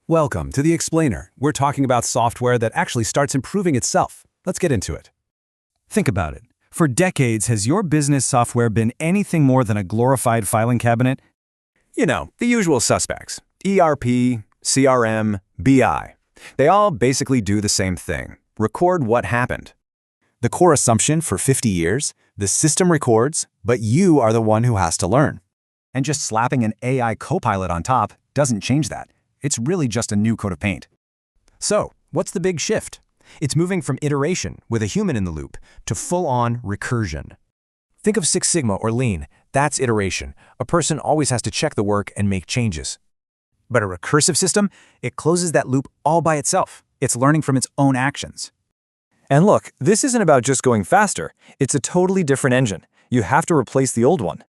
Welcome to The Explainer. We're talking about software that actually starts improving itself. Let's get into it. Think about it. For decades, has your business software been anything more than a glorified filing cabinet? You know, the usual suspects. ERP, CRM, BI. They all basically do the same thing. Record what happened. The core assumption for 50 years, the system records, but you are the one who has to learn. And just slapping an AI copilot on top doesn't change that. It's really just a new coat of paint. So, what's the big shift? It's moving from iteration, with a human in the loop, to full-on recursion. Think of Six Sigma or Lean. That's iteration. A person always has to check the work and make changes. But a recursive system, it closes that loop all by itself. It's learning from its own actions. And look, this isn't about just going faster. It's a totally different engine. You have to replace the old one.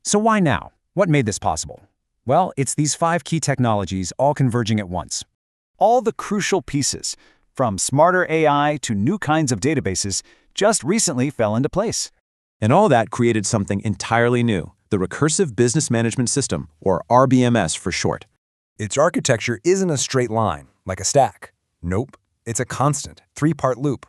So why now? What made this possible? Well, it's these 5 key technologies all converging at once. All the crucial pieces, from smarter AI to new kinds of databases, just recently fell into place. And all that created something entirely new, the Recursive Business Management System, or RBMS for short. Its architecture isn't a straight line, like a stack. Nope, it's a constant, 3-part loop.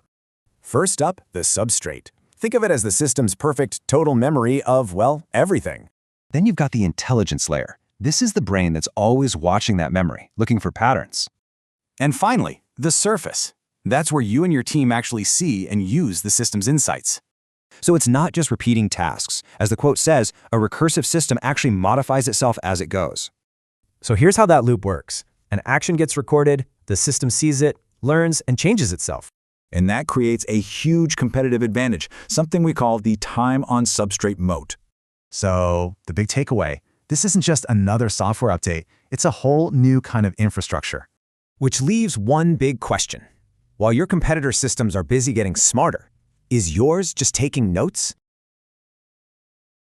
First up, the substrate. Think of it as the system's perfect total memory of, well, everything. Then you've got the intelligence layer. This is the brain that's always watching that memory, looking for patterns. And finally, the surface. That's where you and your team actually see and use the system's insights. So it's not just repeating tasks. As the quote says, a recursive system actually modifies itself as it goes. So here's how that loop works. An action gets recorded, the system sees it, learns, and changes itself. And that creates a huge competitive advantage, something we call the time-on-substrate moat. So the big takeaway, this isn't just another software update, it's a whole new kind of infrastructure. Which leaves one big question. While your competitor systems are busy getting smarter, is yours just taking notes?